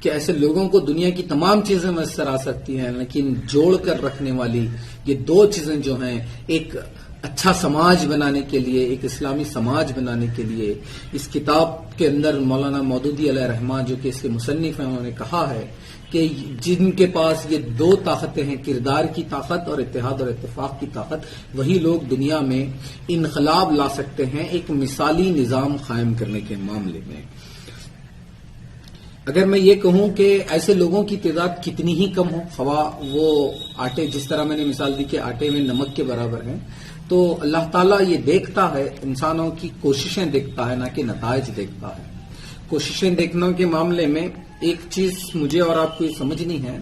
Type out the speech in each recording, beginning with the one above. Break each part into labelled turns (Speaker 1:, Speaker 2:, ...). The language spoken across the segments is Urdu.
Speaker 1: کہ ایسے لوگوں کو دنیا کی تمام چیزیں میسر آ سکتی ہیں، لیکن جوڑ کر رکھنے والی یہ دو چیزیں جو ہیں، ایک اچھا سماج بنانے کے لیے، ایک اسلامی سماج بنانے کے لیے، اس کتاب کے اندر مولانا مودودی علیہ رحمہ جو کہ اس کے مصنف ہیں، انہوں نے کہا ہے کہ جن کے پاس یہ دو طاقتیں ہیں، کردار کی طاقت اور اتحاد اور اتفاق کی طاقت، وہی لوگ دنیا میں انقلاب لا سکتے ہیں ایک مثالی نظام قائم کرنے کے معاملے میں۔ اگر میں یہ کہوں کہ ایسے لوگوں کی تعداد کتنی ہی کم ہو، خواہ وہ آٹے، جس طرح میں نے مثال دی کہ آٹے میں نمک کے برابر ہیں، تو اللہ تعالیٰ یہ دیکھتا ہے، انسانوں کی کوششیں دیکھتا ہے، نہ کہ نتائج دیکھتا ہے۔ کوششیں دیکھنے کے معاملے میں ایک چیز مجھے اور آپ کو یہ سمجھنی ہے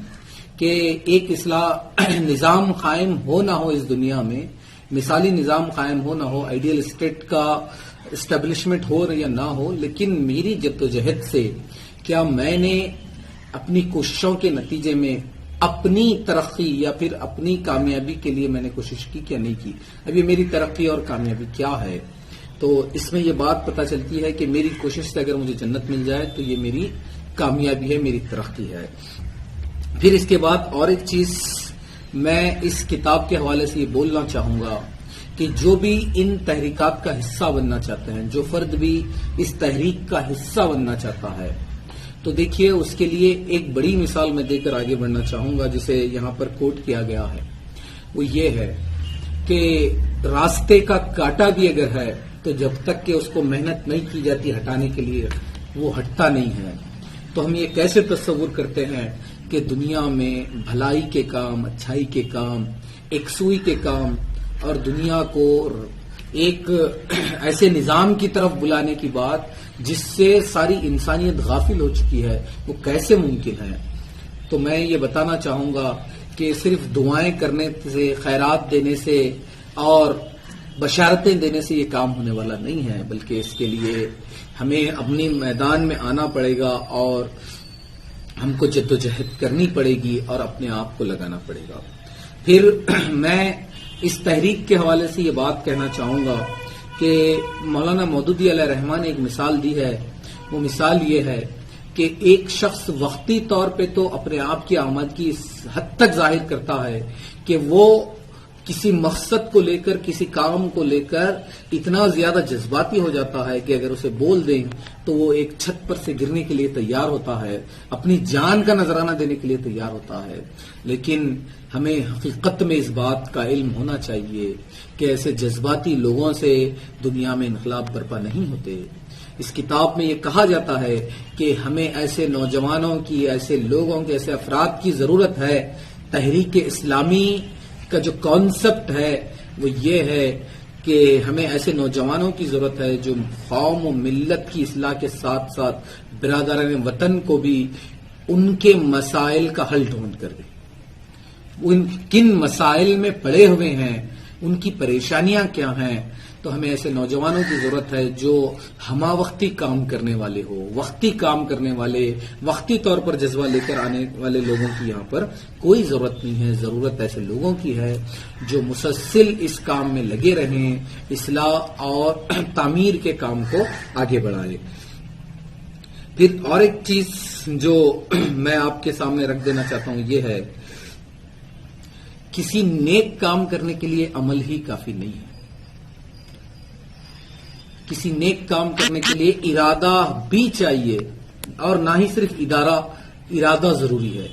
Speaker 1: کہ ایک اصلاح نظام قائم ہو نہ ہو اس دنیا میں، مثالی نظام قائم ہو نہ ہو، آئیڈیل اسٹیٹ کا اسٹیبلشمنٹ ہو یا نہ ہو، لیکن میری جدوجہد سے کیا میں نے اپنی کوششوں کے نتیجے میں اپنی ترقی یا پھر اپنی کامیابی کے لیے میں نے کوشش کی کیا نہیں کی؟ اب یہ میری ترقی اور کامیابی کیا ہے؟ تو اس میں یہ بات پتہ چلتی ہے کہ میری کوشش سے اگر مجھے جنت مل جائے تو یہ میری کامیابی ہے، میری ترقی ہے۔ پھر اس کے بعد اور ایک چیز میں اس کتاب کے حوالے سے یہ بولنا چاہوں گا کہ جو بھی ان تحریکات کا حصہ بننا چاہتے ہیں، جو فرد بھی اس تحریک کا حصہ بننا چاہتا ہے، تو دیکھیے اس کے لیے ایک بڑی مثال میں دے کر آگے بڑھنا چاہوں گا جسے یہاں پر کوٹ کیا گیا ہے۔ وہ یہ ہے کہ راستے کا کانٹا بھی اگر ہے تو جب تک کہ اس کو محنت نہیں کی جاتی ہٹانے کے لیے، وہ ہٹتا نہیں ہے۔ تو ہم یہ کیسے تصور کرتے ہیں کہ دنیا میں بھلائی کے کام، اچھائی کے کام، یکسوئی کے کام اور دنیا کو ایک ایسے نظام کی طرف بلانے کی بات جس سے ساری انسانیت غافل ہو چکی ہے، وہ کیسے ممکن ہے؟ تو میں یہ بتانا چاہوں گا کہ صرف دعائیں کرنے سے، خیرات دینے سے اور بشارتیں دینے سے یہ کام ہونے والا نہیں ہے، بلکہ اس کے لیے ہمیں اپنی میدان میں آنا پڑے گا اور ہم کو جدوجہد کرنی پڑے گی اور اپنے آپ کو لگانا پڑے گا۔ پھر میں اس تحریک کے حوالے سے یہ بات کہنا چاہوں گا کہ مولانا مودودی علیہ رحمہ نے ایک مثال دی ہے۔ وہ مثال یہ ہے کہ ایک شخص وقتی طور پہ تو اپنے آپ کی آمدگی اس حد تک ظاہر کرتا ہے کہ وہ کسی مقصد کو لے کر، کسی کام کو لے کر اتنا زیادہ جذباتی ہو جاتا ہے کہ اگر اسے بول دیں تو وہ ایک چھت پر سے گرنے کے لیے تیار ہوتا ہے، اپنی جان کا نذرانہ دینے کے لیے تیار ہوتا ہے۔ لیکن ہمیں حقیقت میں اس بات کا علم ہونا چاہیے کہ ایسے جذباتی لوگوں سے دنیا میں انقلاب برپا نہیں ہوتے۔ اس کتاب میں یہ کہا جاتا ہے کہ ہمیں ایسے نوجوانوں کی، ایسے لوگوں کے، ایسے افراد کی ضرورت ہے۔ تحریک اسلامی کا جو کانسیپٹ ہے وہ یہ ہے کہ ہمیں ایسے نوجوانوں کی ضرورت ہے جو قوم و ملت کی اصلاح کے ساتھ ساتھ برادران وطن کو بھی ان کے مسائل کا حل ڈھونڈ کر دیں۔ ان کن مسائل میں پڑے ہوئے ہیں، ان کی پریشانیاں کیا ہیں، تو ہمیں ایسے نوجوانوں کی ضرورت ہے جو ہمہ وقتی کام کرنے والے ہو، وقتی کام کرنے والے، وقتی طور پر جذبہ لے کر آنے والے لوگوں کی یہاں پر کوئی ضرورت نہیں ہے۔ ضرورت ایسے لوگوں کی ہے جو مسلسل اس کام میں لگے رہیں، اصلاح اور تعمیر کے کام کو آگے بڑھائیں۔ پھر اور ایک چیز جو میں آپ کے سامنے رکھ دینا چاہتا ہوں یہ ہے، کسی نیک کام کرنے کے لیے عمل ہی کافی نہیں ہے۔ کسی نیک کام کرنے کے لیے ارادہ بھی چاہیے، اور نہ ہی صرف ارادہ ضروری ہے۔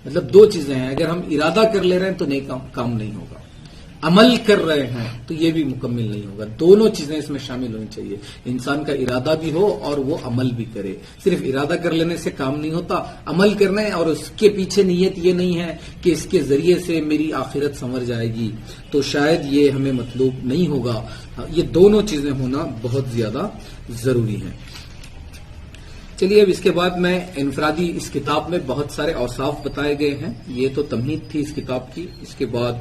Speaker 1: مطلب دو چیزیں ہیں، اگر ہم ارادہ کر لے رہے ہیں تو نیک کام نہیں ہوگا، عمل کر رہے ہیں تو یہ بھی مکمل نہیں ہوگا۔ دونوں چیزیں اس میں شامل ہونی چاہیے، انسان کا ارادہ بھی ہو اور وہ عمل بھی کرے۔ صرف ارادہ کر لینے سے کام نہیں ہوتا، عمل کرنا ہے اور اس کے پیچھے نیت یہ نہیں ہے کہ اس کے ذریعے سے میری آخرت سنور جائے گی، تو شاید یہ ہمیں مطلوب نہیں ہوگا۔ یہ دونوں چیزیں ہونا بہت زیادہ ضروری ہیں۔ چلیے اب اس کے بعد میں انفرادی اس کتاب میں بہت سارے اوصاف بتائے گئے ہیں، یہ تو تمہید تھی اس کتاب کی۔ اس کے بعد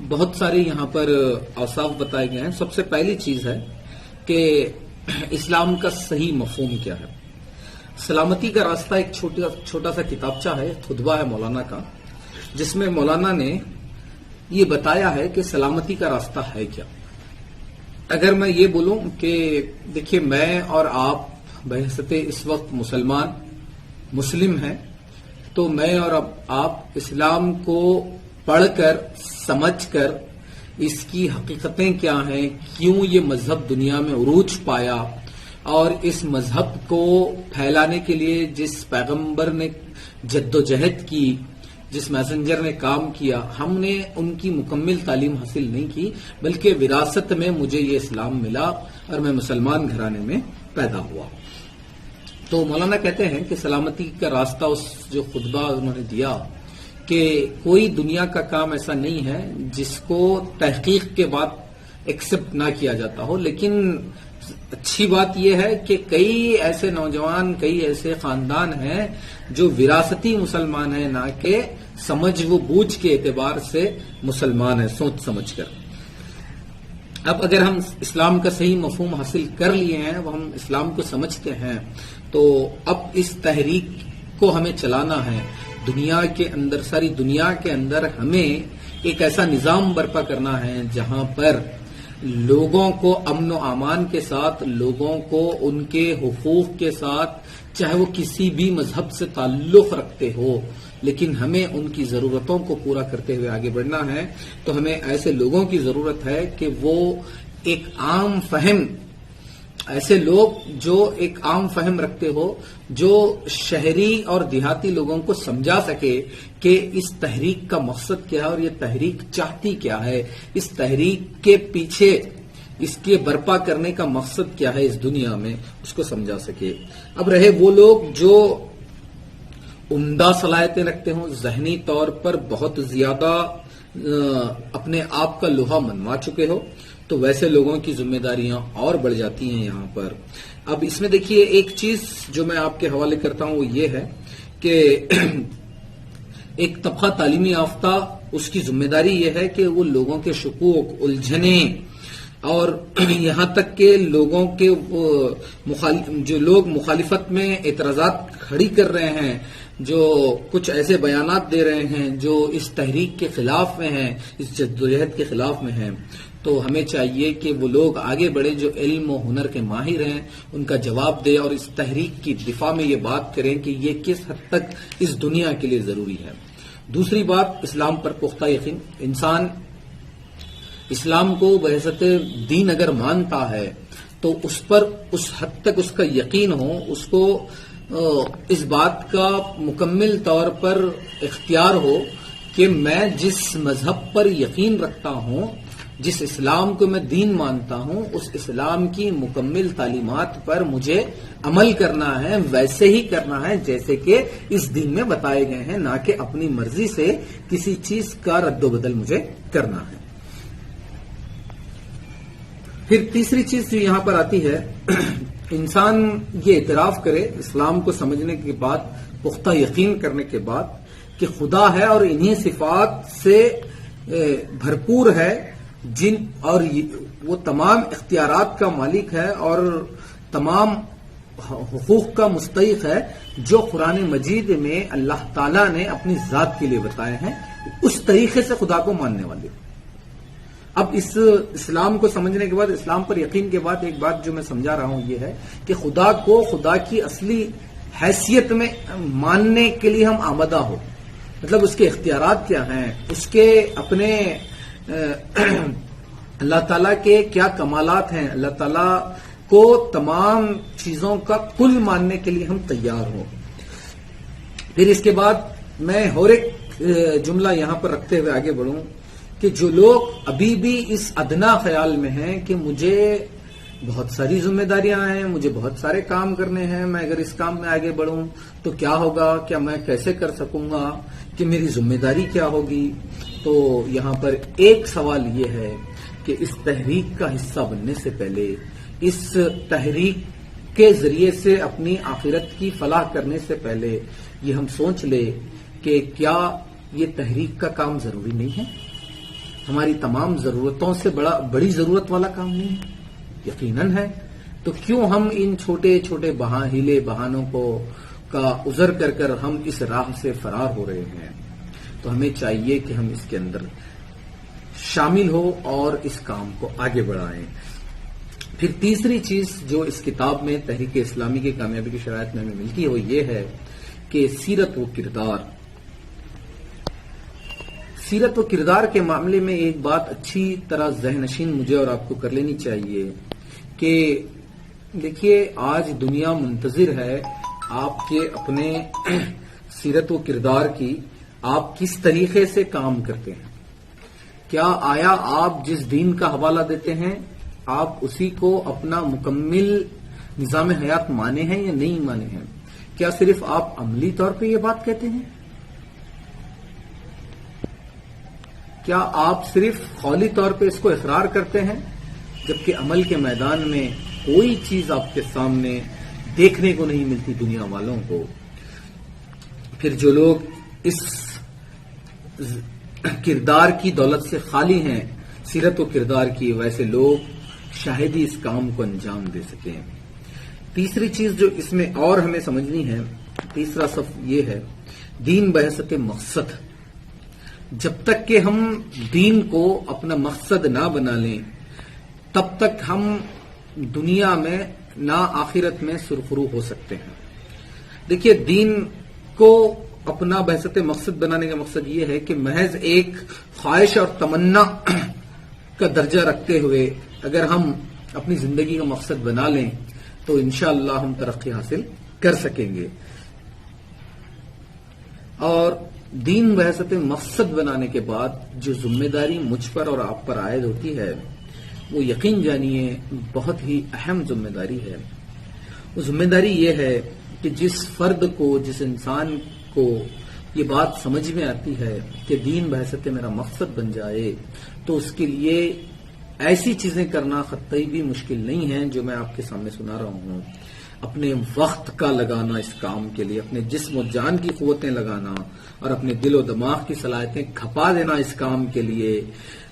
Speaker 1: بہت سارے یہاں پر اوصاف بتائے گئے ہیں۔ سب سے پہلی چیز ہے کہ اسلام کا صحیح مفہوم کیا ہے۔ سلامتی کا راستہ ایک چھوٹا سا کتابچہ ہے، خطبہ ہے مولانا کا، جس میں مولانا نے یہ بتایا ہے کہ سلامتی کا راستہ ہے کیا۔ اگر میں یہ بولوں کہ دیکھیے میں اور آپ بحیثیت اس وقت مسلم ہیں، تو میں اور اب آپ اسلام کو پڑھ کر سمجھ کر اس کی حقیقتیں کیا ہیں، کیوں یہ مذہب دنیا میں عروج پایا، اور اس مذہب کو پھیلانے کے لیے جس پیغمبر نے جد و جہد کی، جس میسنجر نے کام کیا، ہم نے ان کی مکمل تعلیم حاصل نہیں کی، بلکہ وراثت میں مجھے یہ اسلام ملا اور میں مسلمان گھرانے میں پیدا ہوا۔ تو مولانا کہتے ہیں کہ سلامتی کا راستہ، اس جو خطبہ انہوں نے دیا کہ کوئی دنیا کا کام ایسا نہیں ہے جس کو تحقیق کے بعد ایکسپٹ نہ کیا جاتا ہو، لیکن اچھی بات یہ ہے کہ کئی ایسے نوجوان، کئی ایسے خاندان ہیں جو وراثتی مسلمان ہیں، نہ کہ سمجھ و بوجھ کے اعتبار سے مسلمان ہیں، سوچ سمجھ کر۔ اب اگر ہم اسلام کا صحیح مفہوم حاصل کر لیے ہیں، وہ ہم اسلام کو سمجھتے ہیں، تو اب اس تحریک کو ہمیں چلانا ہے۔ دنیا کے اندر، ساری دنیا کے اندر ہمیں ایک ایسا نظام برپا کرنا ہے جہاں پر لوگوں کو امن و امان کے ساتھ، لوگوں کو ان کے حقوق کے ساتھ، چاہے وہ کسی بھی مذہب سے تعلق رکھتے ہو، لیکن ہمیں ان کی ضرورتوں کو پورا کرتے ہوئے آگے بڑھنا ہے۔ تو ہمیں ایسے لوگوں کی ضرورت ہے کہ وہ ایک عام فہم، ایسے لوگ جو ایک عام فہم رکھتے ہو، جو شہری اور دیہاتی لوگوں کو سمجھا سکے کہ اس تحریک کا مقصد کیا ہے اور یہ تحریک چاہتی کیا ہے، اس تحریک کے پیچھے اس کے برپا کرنے کا مقصد کیا ہے اس دنیا میں، اس کو سمجھا سکے۔ اب رہے وہ لوگ جو عمدہ صلاحیتیں رکھتے ہوں، ذہنی طور پر بہت زیادہ اپنے آپ کا لوہا منوا چکے ہو، تو ویسے لوگوں کی ذمہ داریاں اور بڑھ جاتی ہیں یہاں پر۔ اب اس میں دیکھیے ایک چیز جو میں آپ کے حوالے کرتا ہوں وہ یہ ہے کہ ایک طبقہ تعلیمی یافتہ، اس کی ذمہ داری یہ ہے کہ وہ لوگوں کے شکوک، الجھنیں، اور یہاں تک کہ لوگوں کے جو لوگ مخالفت میں اعتراضات کھڑی کر رہے ہیں، جو کچھ ایسے بیانات دے رہے ہیں جو اس تحریک کے خلاف میں ہیں، اس جدوجہد کے خلاف میں ہیں، تو ہمیں چاہیے کہ وہ لوگ آگے بڑھے جو علم و ہنر کے ماہر ہیں، ان کا جواب دے اور اس تحریک کی دفاع میں یہ بات کریں کہ یہ کس حد تک اس دنیا کے لیے ضروری ہے۔ دوسری بات، اسلام پر پختہ یقین۔ انسان اسلام کو بحیثیت دین اگر مانتا ہے تو اس پر اس حد تک اس کا یقین ہو، اس کو اس بات کا مکمل طور پر اختیار ہو کہ میں جس مذہب پر یقین رکھتا ہوں، جس اسلام کو میں دین مانتا ہوں، اس اسلام کی مکمل تعلیمات پر مجھے عمل کرنا ہے، ویسے ہی کرنا ہے جیسے کہ اس دین میں بتائے گئے ہیں، نہ کہ اپنی مرضی سے کسی چیز کا رد و بدل مجھے کرنا ہے۔ پھر تیسری چیز جو یہاں پر آتی ہے، انسان یہ اعتراف کرے اسلام کو سمجھنے کے بعد، پختہ یقین کرنے کے بعد، کہ خدا ہے اور انہی صفات سے بھرپور ہے، جن اور وہ تمام اختیارات کا مالک ہے اور تمام حقوق کا مستحق ہے جو قرآن مجید میں اللہ تعالیٰ نے اپنی ذات کے لیے بتائے ہیں، اس طریقے سے خدا کو ماننے والے۔ اب اس اسلام کو سمجھنے کے بعد، اسلام پر یقین کے بعد، ایک بات جو میں سمجھا رہا ہوں یہ ہے کہ خدا کو خدا کی اصلی حیثیت میں ماننے کے لیے ہم آمادہ ہو، مطلب اس کے اختیارات کیا ہیں، اس کے اپنے اللہ تعالیٰ کے کیا کمالات ہیں، اللہ تعالیٰ کو تمام چیزوں کا کل ماننے کے لیے ہم تیار ہوں۔ پھر اس کے بعد میں اور ایک جملہ یہاں پر رکھتے ہوئے آگے بڑھوں کہ جو لوگ ابھی بھی اس ادنا خیال میں ہیں کہ مجھے بہت ساری ذمہ داریاں ہیں، مجھے بہت سارے کام کرنے ہیں، میں اگر اس کام میں آگے بڑھوں تو کیا ہوگا، کیا میں کیسے کر سکوں گا، کہ میری ذمہ داری کیا ہوگی، تو یہاں پر ایک سوال یہ ہے کہ اس تحریک کا حصہ بننے سے پہلے، اس تحریک کے ذریعے سے اپنی آخرت کی فلاح کرنے سے پہلے یہ ہم سوچ لے کہ کیا یہ تحریک کا کام ضروری نہیں ہے، ہماری تمام ضرورتوں سے بڑی ضرورت والا کام نہیں ہے، یقیناً ہے، تو کیوں ہم ان چھوٹے چھوٹے ہیلے بہانوں کا عذر کر کر ہم اس راہ سے فرار ہو رہے ہیں۔ تو ہمیں چاہیے کہ ہم اس کے اندر شامل ہو اور اس کام کو آگے بڑھائیں۔ پھر تیسری چیز جو اس کتاب میں تحریک اسلامی کی کامیابی کی شرائط میں ہمیں ملتی ہے وہ یہ ہے کہ سیرت و کردار کے معاملے میں ایک بات اچھی طرح ذہن نشین مجھے اور آپ کو کر لینی چاہیے کہ دیکھیے آج دنیا منتظر ہے آپ کے اپنے سیرت و کردار کی، آپ کس طریقے سے کام کرتے ہیں، کیا آیا آپ جس دین کا حوالہ دیتے ہیں آپ اسی کو اپنا مکمل نظام حیات مانے ہیں یا نہیں مانے ہیں؟ کیا صرف آپ عملی طور پہ یہ بات کہتے ہیں؟ کیا آپ صرف قولی طور پہ اس کو اقرار کرتے ہیں جبکہ عمل کے میدان میں کوئی چیز آپ کے سامنے دیکھنے کو نہیں ملتی دنیا والوں کو؟ پھر جو لوگ اس کردار کی دولت سے خالی ہیں، سیرت و کردار کی، ویسے لوگ شاید ہی اس کام کو انجام دے سکیں۔ تیسری چیز جو اس میں اور ہمیں سمجھنی ہے، تیسرا صف یہ ہے، دین بحیثیت مقصد۔ جب تک کہ ہم دین کو اپنا مقصد نہ بنا لیں تب تک ہم دنیا میں نہ آخرت میں سرخرو ہو سکتے ہیں۔ دیکھیے دین کو اپنا بحیثیت مقصد بنانے کا مقصد یہ ہے کہ محض ایک خواہش اور تمنا کا درجہ رکھتے ہوئے اگر ہم اپنی زندگی کا مقصد بنا لیں تو انشاءاللہ ہم ترقی حاصل کر سکیں گے۔ اور دین بحیثیت مقصد بنانے کے بعد جو ذمہ داری مجھ پر اور آپ پر عائد ہوتی ہے وہ یقین جانیے بہت ہی اہم ذمہ داری ہے۔ وہ ذمہ داری یہ ہے کہ جس فرد کو، جس انسان کو یہ بات سمجھ میں آتی ہے کہ دین بحیثیت میرا مقصد بن جائے تو اس کے لیے ایسی چیزیں کرنا قطعی بھی مشکل نہیں ہے جو میں آپ کے سامنے سنا رہا ہوں۔ اپنے وقت کا لگانا اس کام کے لیے، اپنے جسم و جان کی قوتیں لگانا اور اپنے دل و دماغ کی صلاحیتیں کھپا دینا اس کام کے لیے،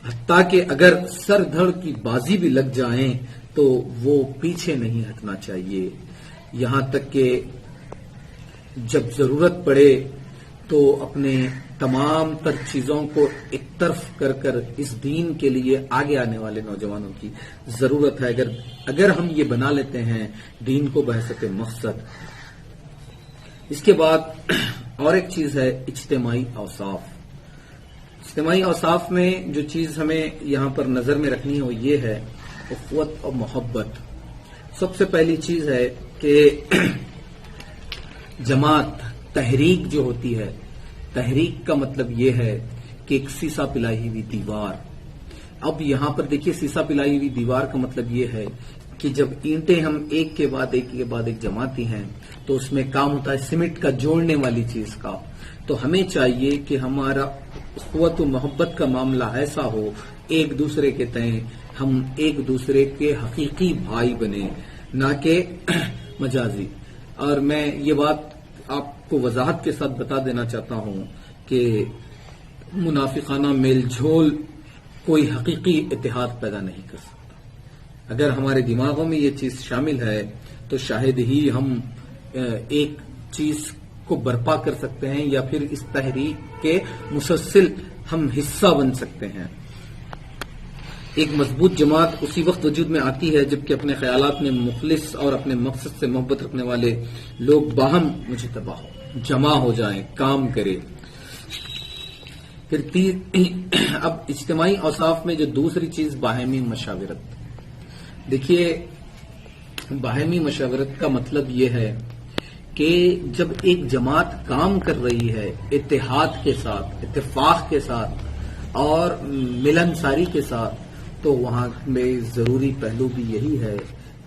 Speaker 1: حتیٰ کہ اگر سر دھڑ کی بازی بھی لگ جائیں تو وہ پیچھے نہیں ہٹنا چاہیے، یہاں تک کہ جب ضرورت پڑے تو اپنے تمام تر چیزوں کو ایک طرف کر کر اس دین کے لیے آگے آنے والے نوجوانوں کی ضرورت ہے۔ اگر ہم یہ بنا لیتے ہیں دین کو بحیثیت مقصد۔ اس کے بعد اور ایک چیز ہے اجتماعی اوصاف۔ اجتماعی اوصاف میں جو چیز ہمیں یہاں پر نظر میں رکھنی ہے وہ یہ ہے اخوت اور محبت۔ سب سے پہلی چیز ہے کہ جماعت، تحریک جو ہوتی ہے، تحریک کا مطلب یہ ہے کہ ایک سیسا پلائی ہوئی دیوار۔ اب یہاں پر دیکھیے سیسا پلائی ہوئی دیوار کا مطلب یہ ہے کہ جب اینٹیں ہم ایک کے بعد ایک جماتی ہیں تو اس میں کام ہوتا ہے سیمنٹ کا جوڑنے والی چیز کا۔ تو ہمیں چاہیے کہ ہمارا اخوت و محبت کا معاملہ ایسا ہو، ایک دوسرے کے تئیں ہم ایک دوسرے کے حقیقی بھائی بنے، نہ کہ مجازی۔ اور میں یہ بات آپ کو وضاحت کے ساتھ بتا دینا چاہتا ہوں کہ منافقانہ میل جھول کوئی حقیقی اتحاد پیدا نہیں کر سکتا۔ اگر ہمارے دماغوں میں یہ چیز شامل ہے تو شاید ہی ہم ایک چیز کو برپا کر سکتے ہیں یا پھر اس تحریک کے مسلسل ہم حصہ بن سکتے ہیں۔ ایک مضبوط جماعت اسی وقت وجود میں آتی ہے جبکہ اپنے خیالات میں مخلص اور اپنے مقصد سے محبت رکھنے والے لوگ باہم مجتمع جمع ہو جائیں، کام کریں۔ پھر اب اجتماعی اوصاف میں جو دوسری چیز باہمی مشاورت۔ دیکھیے باہمی مشاورت کا مطلب یہ ہے کہ جب ایک جماعت کام کر رہی ہے اتحاد کے ساتھ، اتفاق کے ساتھ اور ملنساری کے ساتھ، تو وہاں میں ضروری پہلو بھی یہی ہے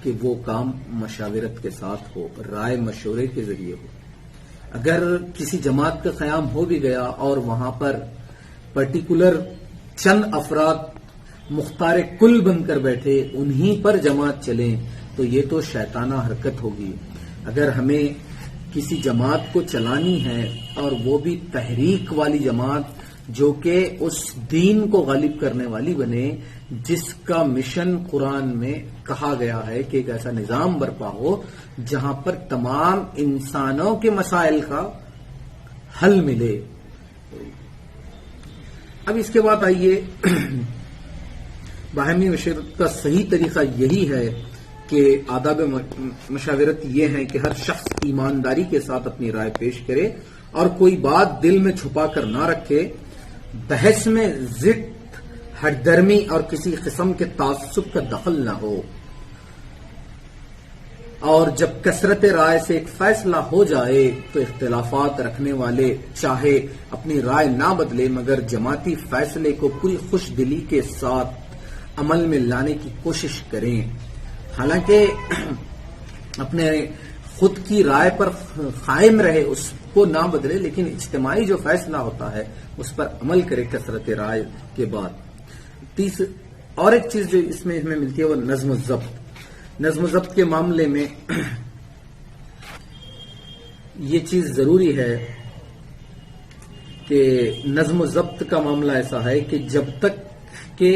Speaker 1: کہ وہ کام مشاورت کے ساتھ ہو، رائے مشورے کے ذریعے ہو۔ اگر کسی جماعت کا قیام ہو بھی گیا اور وہاں پر پرٹیکولر چند افراد مختار کل بن کر بیٹھے، انہی پر جماعت چلیں تو یہ تو شیطانہ حرکت ہوگی۔ اگر ہمیں کسی جماعت کو چلانی ہے اور وہ بھی تحریک والی جماعت جو کہ اس دین کو غالب کرنے والی بنے جس کا مشن قرآن میں کہا گیا ہے کہ ایک ایسا نظام برپا ہو جہاں پر تمام انسانوں کے مسائل کا حل ملے۔ اب اس کے بعد آئیے باہمی مشورت کا صحیح طریقہ یہی ہے کہ آداب مشاورت یہ ہیں کہ ہر شخص ایمانداری کے ساتھ اپنی رائے پیش کرے اور کوئی بات دل میں چھپا کر نہ رکھے، بحث میں ضد، ہٹ درمی اور کسی قسم کے تعصب کا دخل نہ ہو، اور جب کثرت رائے سے ایک فیصلہ ہو جائے تو اختلافات رکھنے والے چاہے اپنی رائے نہ بدلے مگر جماعتی فیصلے کو پوری خوش دلی کے ساتھ عمل میں لانے کی کوشش کریں۔ حالانکہ اپنے خود کی رائے پر قائم رہے، اس کو نہ بدلے، لیکن اجتماعی جو فیصلہ ہوتا ہے اس پر عمل کرے کثرت رائے کے بعد۔ اور ایک چیز جو اس میں ہمیں ملتی ہے وہ نظم و ضبط۔ نظم و ضبط کے معاملے میں یہ چیز ضروری ہے کہ نظم و ضبط کا معاملہ ایسا ہے کہ جب تک کہ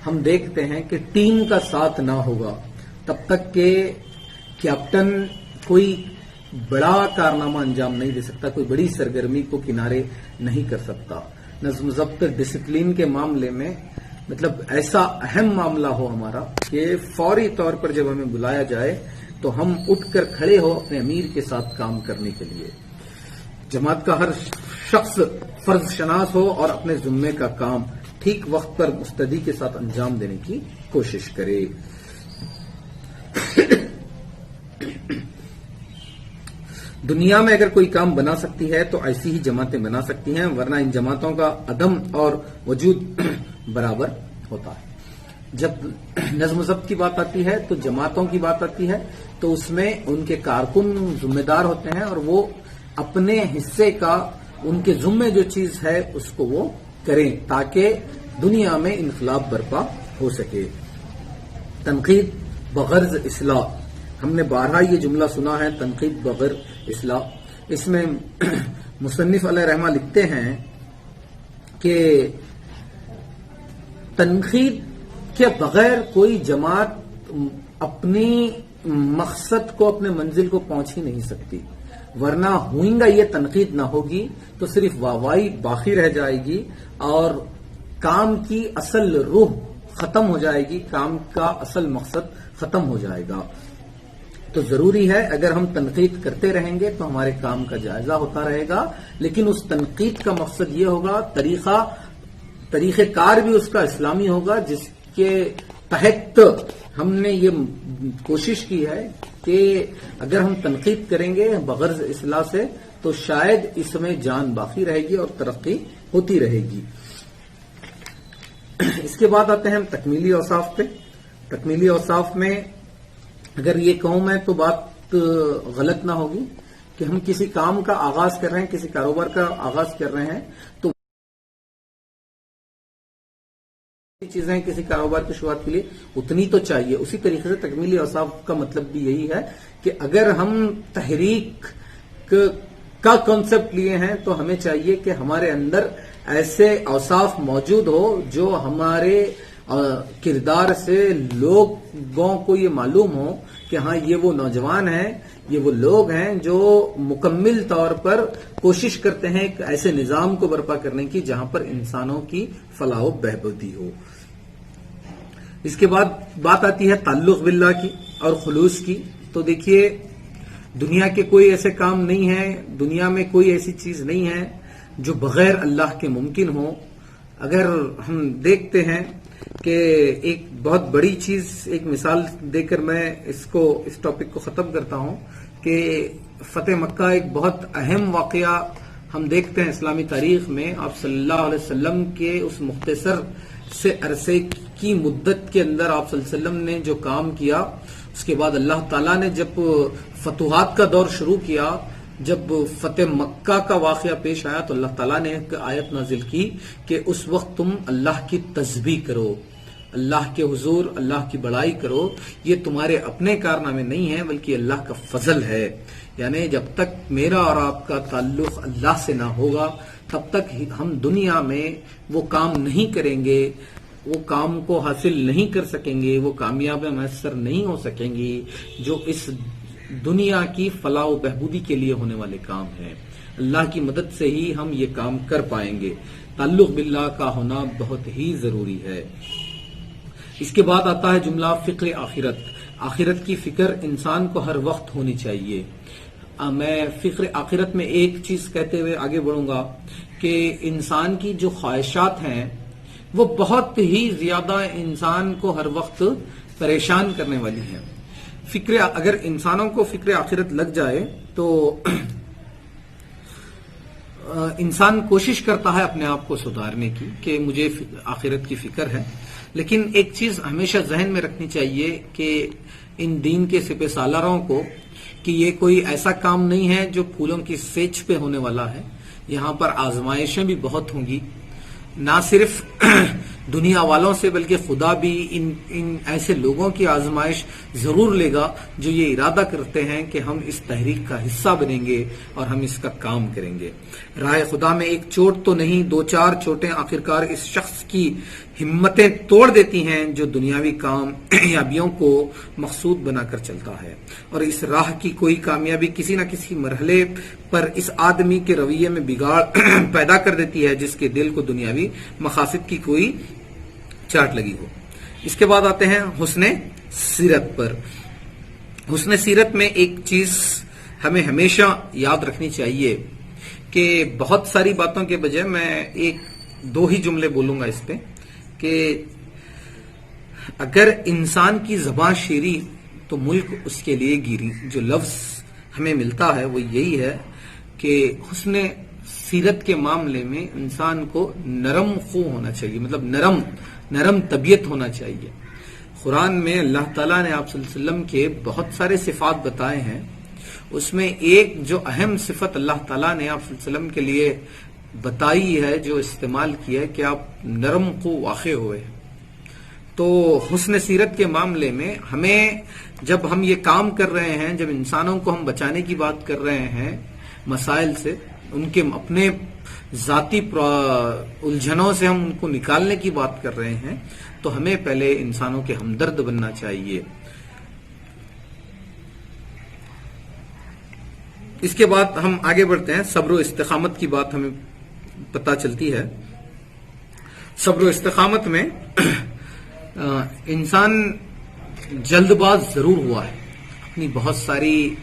Speaker 1: ہم دیکھتے ہیں کہ ٹیم کا ساتھ نہ ہوگا تب تک کہ کیپٹن کوئی بڑا کارنامہ انجام نہیں دے سکتا، کوئی بڑی سرگرمی کو کنارے نہیں کر سکتا۔ نظم و ضبط ڈسپلین کے معاملے میں مطلب ایسا اہم معاملہ ہو ہمارا کہ فوری طور پر جب ہمیں بلایا جائے تو ہم اٹھ کر کھڑے ہو اپنے امیر کے ساتھ کام کرنے کے لیے۔ جماعت کا ہر شخص فرض شناس ہو اور اپنے ذمے کا کام ٹھیک وقت پر مستعدی کے ساتھ انجام دینے کی کوشش کرے۔ دنیا میں اگر کوئی کام بنا سکتی ہے تو ایسی ہی جماعتیں بنا سکتی ہیں، ورنہ ان جماعتوں کا عدم اور وجود برابر ہوتا ہے۔ جب نظم و ضبط کی بات آتی ہے تو جماعتوں کی بات آتی ہے تو اس میں ان کے کارکن ذمہ دار ہوتے ہیں اور وہ اپنے حصے کا، ان کے ذمے جو چیز ہے اس کو وہ کریں تاکہ دنیا میں انقلاب برپا ہو سکے۔ تنقید بغرض اصلاح، ہم نے بارہا یہ جملہ سنا ہے، تنقید بغرض اصلاح۔ اس میں مصنف علیہ رحمہ لکھتے ہیں کہ تنقید کے بغیر کوئی جماعت اپنی مقصد کو، اپنے منزل کو پہنچ ہی نہیں سکتی، ورنہ ہوئیں گا یہ تنقید نہ ہوگی تو صرف واہوائی باقی رہ جائے گی اور کام کی اصل روح ختم ہو جائے گی، کام کا اصل مقصد ختم ہو جائے گا۔ تو ضروری ہے اگر ہم تنقید کرتے رہیں گے تو ہمارے کام کا جائزہ ہوتا رہے گا، لیکن اس تنقید کا مقصد یہ ہوگا، طریقہ کار بھی اس کا اسلامی ہوگا، جس کے تحت ہم نے یہ کوشش کی ہے کہ اگر ہم تنقید کریں گے بغرض اصلاح سے تو شاید اس میں جان باقی رہے گی اور ترقی ہوتی رہے گی۔ اس کے بعد آتے ہیں ہم تکمیلی اوصاف پہ۔ تکمیلی اوصاف میں اگر یہ کہوں میں تو بات غلط نہ ہوگی کہ ہم کسی کام کا آغاز کر رہے ہیں، کسی کاروبار کا آغاز کر رہے ہیں تو چیزیں کسی کاروبار کی شروعات کے لیے اتنی تو چاہیے۔ اسی طریقے سے تکمیلی اوصاف کا مطلب بھی یہی ہے کہ اگر ہم تحریک کا کانسیپٹ لیے ہیں تو ہمیں چاہیے کہ ہمارے اندر ایسے اوصاف موجود ہو جو ہمارے کردار سے لوگوں کو یہ معلوم ہو کہ ہاں یہ وہ نوجوان ہیں، یہ وہ لوگ ہیں جو مکمل طور پر کوشش کرتے ہیں ایک ایسے نظام کو برپا کرنے کی جہاں پر انسانوں کی فلاح و بہبودی ہو۔ اس کے بعد بات آتی ہے تعلق باللہ کی اور خلوص کی۔ تو دیکھیے دنیا کے کوئی ایسے کام نہیں ہیں، دنیا میں کوئی ایسی چیز نہیں ہے جو بغیر اللہ کے ممکن ہو۔ اگر ہم دیکھتے ہیں کہ ایک بہت بڑی چیز، ایک مثال دے کر میں اس ٹاپک کو ختم کرتا ہوں کہ فتح مکہ ایک بہت اہم واقعہ ہم دیکھتے ہیں اسلامی تاریخ میں۔ آپ صلی اللہ علیہ وسلم کے اس مختصر سے عرصے کی مدت کے اندر آپ صلی اللہ علیہ وسلم نے جو کام کیا، اس کے بعد اللہ تعالیٰ نے جب فتوحات کا دور شروع کیا، جب فتح مکہ کا واقعہ پیش آیا تو اللہ تعالیٰ نے ایک آیت نازل کی کہ اس وقت تم اللہ کی تسبیح کرو، اللہ کے حضور اللہ کی بڑائی کرو، یہ تمہارے اپنے کارنامے نہیں ہیں بلکہ اللہ کا فضل ہے۔ یعنی جب تک میرا اور آپ کا تعلق اللہ سے نہ ہوگا تب تک ہم دنیا میں وہ کام نہیں کریں گے، وہ کام کو حاصل نہیں کر سکیں گے، وہ کامیابیاں میسر نہیں ہو سکیں گی جو اس دنیا کی فلاح و بہبودی کے لیے ہونے والے کام ہیں۔ اللہ کی مدد سے ہی ہم یہ کام کر پائیں گے۔ تعلق باللہ کا ہونا بہت ہی ضروری ہے۔ اس کے بعد آتا ہے جملہ فکر آخرت. آخرت کی فکر انسان کو ہر وقت ہونی چاہیے. میں فکر آخرت میں ایک چیز کہتے ہوئے آگے بڑھوں گا کہ انسان کی جو خواہشات ہیں وہ بہت ہی زیادہ انسان کو ہر وقت پریشان کرنے والی ہیں. اگر انسانوں کو فکر آخرت لگ جائے تو انسان کوشش کرتا ہے اپنے آپ کو سدھارنے کی کہ مجھے آخرت کی فکر ہے. لیکن ایک چیز ہمیشہ ذہن میں رکھنی چاہیے کہ ان دین کے سپہ سالاروں کو کہ یہ کوئی ایسا کام نہیں ہے جو پھولوں کی سیچ پہ ہونے والا ہے. یہاں پر آزمائشیں بھی بہت ہوں گی، نہ صرف دنیا والوں سے بلکہ خدا بھی ان ایسے لوگوں کی آزمائش ضرور لے گا جو یہ ارادہ کرتے ہیں کہ ہم اس تحریک کا حصہ بنیں گے اور ہم اس کا کام کریں گے. راہ خدا میں ایک چوٹ تو نہیں 2-4 چوٹیں آخرکار اس شخص کی ہمتیں توڑ دیتی ہیں جو دنیاوی کامیابیوں کو مقصود بنا کر چلتا ہے. اور اس راہ کی کوئی کامیابی کسی نہ کسی مرحلے پر اس آدمی کے رویے میں بگاڑ پیدا کر دیتی ہے جس کے دل کو دنیاوی مقاصد کی کوئی چاٹ لگی ہو. اس کے بعد آتے ہیں حسن سیرت پر. حسن سیرت میں ایک چیز ہمیں ہمیشہ یاد رکھنی چاہیے کہ بہت ساری باتوں کے بجائے میں 1-2 ہی جملے بولوں گا اس پہ کہ اگر انسان کی زبان شیری تو ملک اس کے لیے گیری. جو لفظ ہمیں ملتا ہے وہ یہی ہے کہ حسن سیرت کے معاملے میں انسان کو نرم خو ہونا چاہیے، مطلب نرم طبیعت ہونا چاہیے. قرآن میں اللہ تعالیٰ نے آپ صلی اللہ علیہ وسلم کے بہت سارے صفات بتائے ہیں. اس میں ایک جو اہم صفت اللہ تعالیٰ نے آپ صلی اللہ علیہ وسلم کے لیے بتائی ہے، جو استعمال کیا ہے کہ آپ نرم خو واقع ہوئے. تو حسن سیرت کے معاملے میں ہمیں جب ہم یہ کام کر رہے ہیں، جب انسانوں کو ہم بچانے کی بات کر رہے ہیں مسائل سے، ان کے اپنے ذاتی الجھنوں سے ہم ان کو نکالنے کی بات کر رہے ہیں، تو ہمیں پہلے انسانوں کے ہمدرد بننا چاہیے. اس کے بعد ہم آگے بڑھتے ہیں. صبر و استقامت کی بات ہمیں پتہ چلتی ہے. صبر و استقامت میں انسان جلد باز ضرور ہوا ہے. اپنی بہت ساری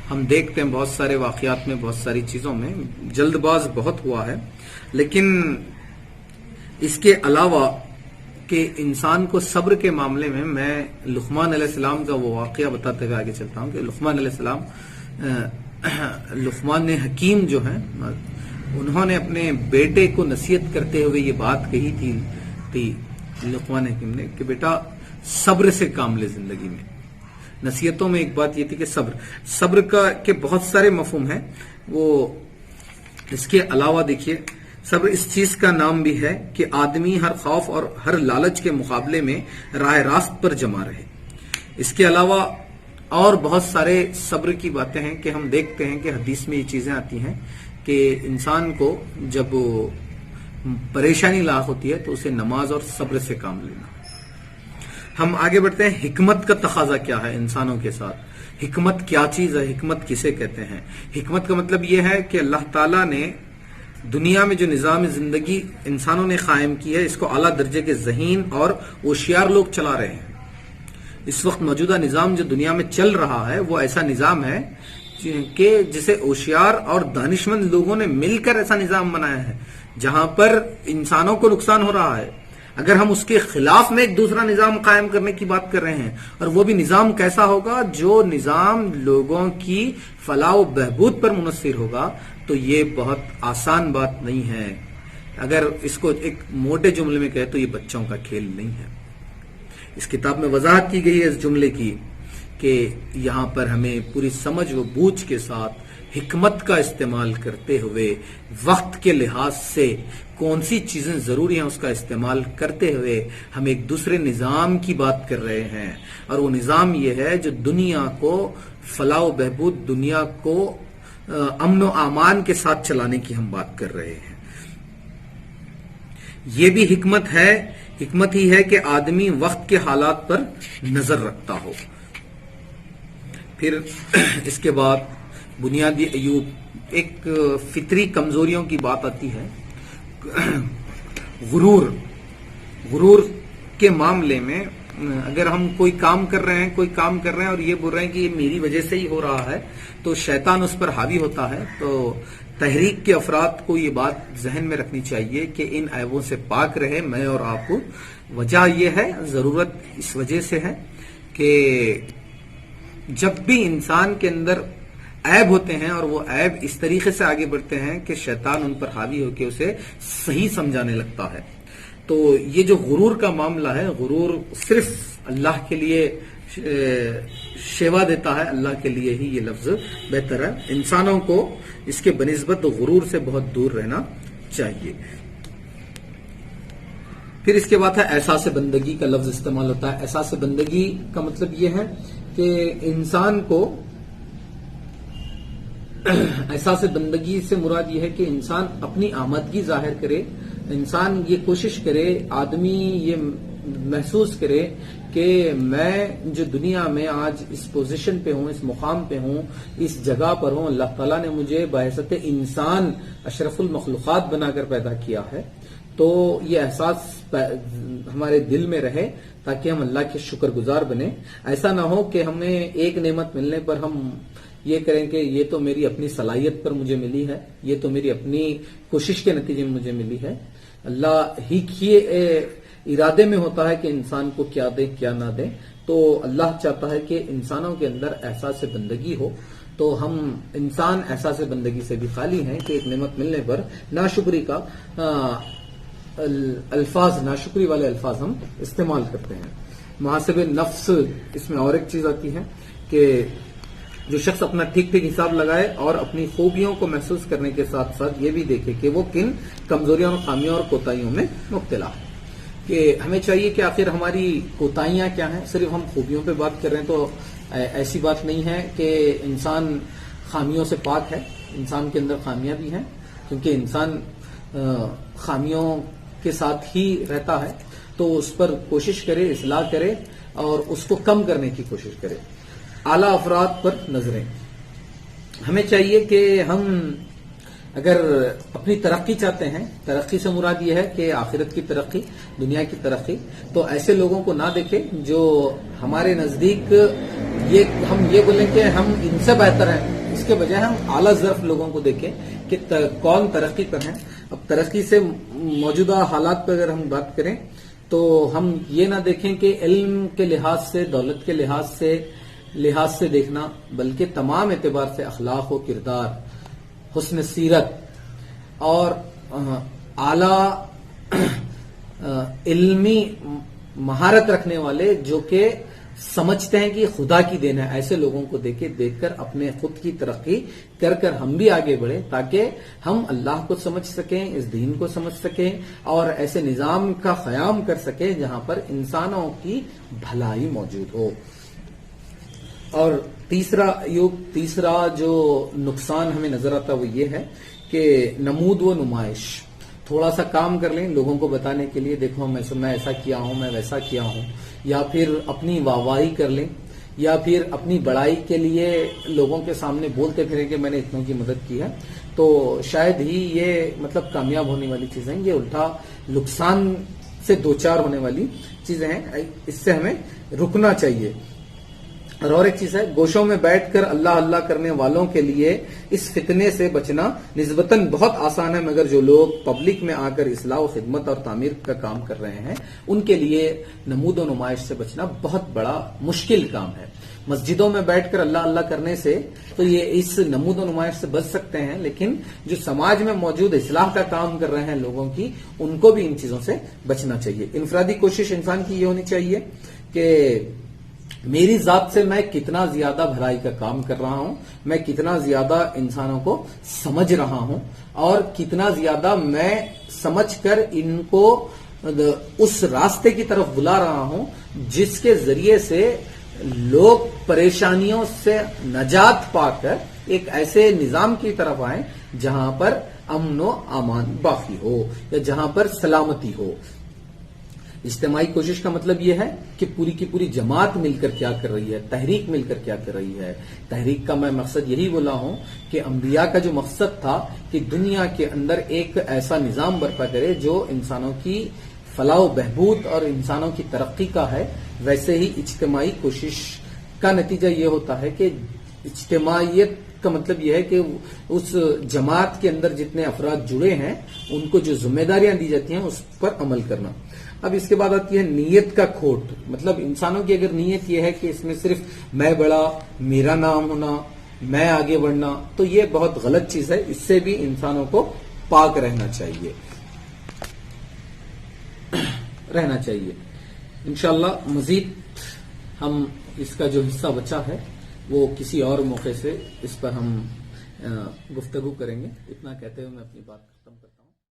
Speaker 1: ہم دیکھتے ہیں، بہت سارے واقعات میں، بہت ساری چیزوں میں جلد باز بہت ہوا ہے. لیکن اس کے علاوہ کہ انسان کو صبر کے معاملے میں لقمان علیہ السلام کا وہ واقعہ بتاتے ہوئے آگے چلتا ہوں کہ لقمان علیہ السلام، لقمان حکیم جو ہیں، انہوں نے اپنے بیٹے کو نصیحت کرتے ہوئے یہ بات کہی تھی لقمان حکیم نے کہ بیٹا صبر سے کام لے زندگی میں. نصیحتوں میں ایک بات یہ تھی کہ صبر کا کے بہت سارے مفہوم ہیں. وہ اس کے علاوہ دیکھیے، صبر اس چیز کا نام بھی ہے کہ آدمی ہر خوف اور ہر لالچ کے مقابلے میں راہ راست پر جمع رہے. اس کے علاوہ اور بہت سارے صبر کی باتیں ہیں کہ ہم دیکھتے ہیں کہ حدیث میں یہ چیزیں آتی ہیں کہ انسان کو جب پریشانی لاحق ہوتی ہے تو اسے نماز اور صبر سے کام لینا. ہم آگے بڑھتے ہیں. حکمت کا تقاضا کیا ہے انسانوں کے ساتھ؟ حکمت کیا چیز ہے؟ حکمت کسے کہتے ہیں؟ حکمت کا مطلب یہ ہے کہ اللہ تعالیٰ نے دنیا میں جو نظام زندگی انسانوں نے قائم کی ہے، اس کو اعلیٰ درجے کے ذہین اور ہوشیار لوگ چلا رہے ہیں. اس وقت موجودہ نظام جو دنیا میں چل رہا ہے وہ ایسا نظام ہے کہ جسے ہوشیار اور دانشمند لوگوں نے مل کر ایسا نظام بنایا ہے جہاں پر انسانوں کو نقصان ہو رہا ہے. اگر ہم اس کے خلاف میں ایک دوسرا نظام قائم کرنے کی بات کر رہے ہیں، اور وہ بھی نظام کیسا ہوگا جو نظام لوگوں کی فلاح و بہبود پر منحصر ہوگا، تو یہ بہت آسان بات نہیں ہے. اگر اس کو ایک موٹے جملے میں کہے تو یہ بچوں کا کھیل نہیں ہے. اس کتاب میں وضاحت کی گئی ہے اس جملے کی کہ یہاں پر ہمیں پوری سمجھ و بوجھ کے ساتھ حکمت کا استعمال کرتے ہوئے وقت کے لحاظ سے کون سی چیزیں ضروری ہیں اس کا استعمال کرتے ہوئے ہم ایک دوسرے نظام کی بات کر رہے ہیں. اور وہ نظام یہ ہے جو دنیا کو فلاح و بہبود، دنیا کو امن و امان کے ساتھ چلانے کی ہم بات کر رہے ہیں. یہ بھی حکمت ہے. حکمت ہی ہے کہ آدمی وقت کے حالات پر نظر رکھتا ہو. پھر اس کے بعد بنیادی ایوب، ایک فطری کمزوریوں کی بات آتی ہے. غرور کے معاملے میں اگر ہم کوئی کام کر رہے ہیں اور یہ بول رہے ہیں کہ یہ میری وجہ سے ہی ہو رہا ہے تو شیطان اس پر حاوی ہوتا ہے. تو تحریک کے افراد کو یہ بات ذہن میں رکھنی چاہیے کہ ان عیبوں سے پاک رہے میں اور آپ. وجہ یہ ہے، ضرورت اس وجہ سے ہے کہ جب بھی انسان کے اندر عیب ہوتے ہیں اور وہ عیب اس طریقے سے آگے بڑھتے ہیں کہ شیطان ان پر حاوی ہو کے اسے صحیح سمجھانے لگتا ہے. تو یہ جو غرور کا معاملہ ہے، غرور صرف اللہ کے لیے شیوا دیتا ہے، اللہ کے لیے ہی یہ لفظ بہتر ہے. انسانوں کو اس کے بنسبت غرور سے بہت دور رہنا چاہیے. پھر اس کے بعد ہے احساس بندگی کا لفظ استعمال ہوتا ہے. احساس بندگی کا مطلب یہ ہے کہ انسان کو احساس بندگی سے مراد یہ ہے کہ انسان اپنی آمدگی ظاہر کرے، انسان یہ کوشش کرے، آدمی یہ محسوس کرے کہ میں جو دنیا میں آج اس پوزیشن پہ ہوں، اس مقام پہ ہوں، اس جگہ پر ہوں، اللہ تعالیٰ نے مجھے بحیثیت انسان اشرف المخلوقات بنا کر پیدا کیا ہے. تو یہ احساس ہمارے دل میں رہے تاکہ ہم اللہ کے شکر گزار بنیں. ایسا نہ ہو کہ ہمیں ایک نعمت ملنے پر ہم یہ کریں کہ یہ تو میری اپنی صلاحیت پر مجھے ملی ہے، یہ تو میری اپنی کوشش کے نتیجے میں مجھے ملی ہے. اللہ ہی کے ارادے میں ہوتا ہے کہ انسان کو کیا دے کیا نہ دے. تو اللہ چاہتا ہے کہ انسانوں کے اندر احساس بندگی ہو. تو ہم انسان احساس بندگی سے بھی خالی ہیں کہ ایک نعمت ملنے پر ناشکری کا ناشکری والے الفاظ ہم استعمال کرتے ہیں. محاسب نفس اس میں اور ایک چیز آتی ہے کہ جو شخص اپنا ٹھیک حساب لگائے اور اپنی خوبیوں کو محسوس کرنے کے ساتھ ساتھ یہ بھی دیکھے کہ وہ کن کمزوریوں اور خامیوں اور کوتاہیوں میں مبتلا ہے. کہ ہمیں چاہیے کہ آخر ہماری کوتاہیاں کیا ہیں. صرف ہم خوبیوں پہ بات کر رہے ہیں تو ایسی بات نہیں ہے کہ انسان خامیوں سے پاک ہے. انسان کے اندر خامیاں بھی ہیں کیونکہ انسان خامیوں کے ساتھ ہی رہتا ہے. تو اس پر کوشش کرے، اصلاح کرے اور اس کو کم کرنے کی کوشش کرے. اعلیٰ افراد پر نظریں. ہمیں چاہیے کہ ہم اگر اپنی ترقی چاہتے ہیں، ترقی سے مراد یہ ہے کہ آخرت کی ترقی، دنیا کی ترقی، تو ایسے لوگوں کو نہ دیکھیں جو ہمارے نزدیک ہم یہ بولیں کہ ہم ان سے بہتر ہیں. اس کے بجائے ہم اعلیٰ ظرف لوگوں کو دیکھیں کہ کون ترقی پر ہیں. اب ترقی سے موجودہ حالات پر اگر ہم بات کریں تو ہم یہ نہ دیکھیں کہ علم کے لحاظ سے، دولت کے لحاظ سے دیکھنا، بلکہ تمام اعتبار سے اخلاق و کردار، حسن سیرت اور اعلیٰ علمی مہارت رکھنے والے جو کہ سمجھتے ہیں کہ خدا کی دین ہے، ایسے لوگوں کو دیکھ کر اپنے خود کی ترقی کر ہم بھی آگے بڑھیں تاکہ ہم اللہ کو سمجھ سکیں، اس دین کو سمجھ سکیں اور ایسے نظام کا قیام کر سکیں جہاں پر انسانوں کی بھلائی موجود ہو. اور تیسرا جو نقصان ہمیں نظر آتا وہ یہ ہے کہ نمود و نمائش. تھوڑا سا کام کر لیں لوگوں کو بتانے کے لیے، دیکھو میں ایسا کیا ہوں، میں ویسا کیا ہوں، یا پھر اپنی واہواہی کر لیں، یا پھر اپنی بڑائی کے لیے لوگوں کے سامنے بولتے پھریں کہ میں نے اتنوں کی مدد کی ہے. تو شاید ہی یہ کامیاب ہونے والی چیزیں، یہ الٹا نقصان سے دوچار ہونے والی چیزیں ہیں. اس سے ہمیں رکنا چاہیے. اور ایک چیز ہے، گوشوں میں بیٹھ کر اللہ اللہ کرنے والوں کے لیے اس فتنے سے بچنا نسبتاً بہت آسان ہے، مگر جو لوگ پبلک میں آ کر اصلاح و خدمت اور تعمیر کا کام کر رہے ہیں ان کے لیے نمود و نمائش سے بچنا بہت بڑا مشکل کام ہے. مسجدوں میں بیٹھ کر اللہ اللہ کرنے سے تو یہ اس نمود و نمائش سے بچ سکتے ہیں، لیکن جو سماج میں موجود اصلاح کا کام کر رہے ہیں لوگوں کی، ان کو بھی ان چیزوں سے بچنا چاہیے. انفرادی کوشش انسان کی یہ ہونی چاہیے کہ میری ذات سے میں کتنا زیادہ بھلائی کا کام کر رہا ہوں، میں کتنا زیادہ انسانوں کو سمجھ رہا ہوں اور کتنا زیادہ میں سمجھ کر ان کو اس راستے کی طرف بلا رہا ہوں جس کے ذریعے سے لوگ پریشانیوں سے نجات پا کر ایک ایسے نظام کی طرف آئیں جہاں پر امن و امان باقی ہو یا جہاں پر سلامتی ہو. اجتماعی کوشش کا مطلب یہ ہے کہ پوری کی پوری جماعت مل کر کیا کر رہی ہے، تحریک مل کر کیا کر رہی ہے. تحریک کا میں مقصد یہی بولا ہوں کہ انبیاء کا جو مقصد تھا کہ دنیا کے اندر ایک ایسا نظام برپا کرے جو انسانوں کی فلاح و بہبود اور انسانوں کی ترقی کا ہے، ویسے ہی اجتماعی کوشش کا نتیجہ یہ ہوتا ہے کہ اجتماعیت کا مطلب یہ ہے کہ اس جماعت کے اندر جتنے افراد جڑے ہیں ان کو جو ذمہ داریاں دی جاتی ہیں اس پر عمل کرنا۔ اب اس کے بعد آتی ہے نیت کا کھوٹ، مطلب انسانوں کی اگر نیت یہ ہے کہ اس میں صرف میں بڑا، میرا نام ہونا، میں آگے بڑھنا، تو یہ بہت غلط چیز ہے، اس سے بھی انسانوں کو پاک رہنا چاہیے۔ انشاءاللہ مزید ہم اس کا جو حصہ بچا ہے وہ کسی اور موقع سے اس پر ہم گفتگو کریں گے۔ اتنا کہتے ہوئے میں اپنی بات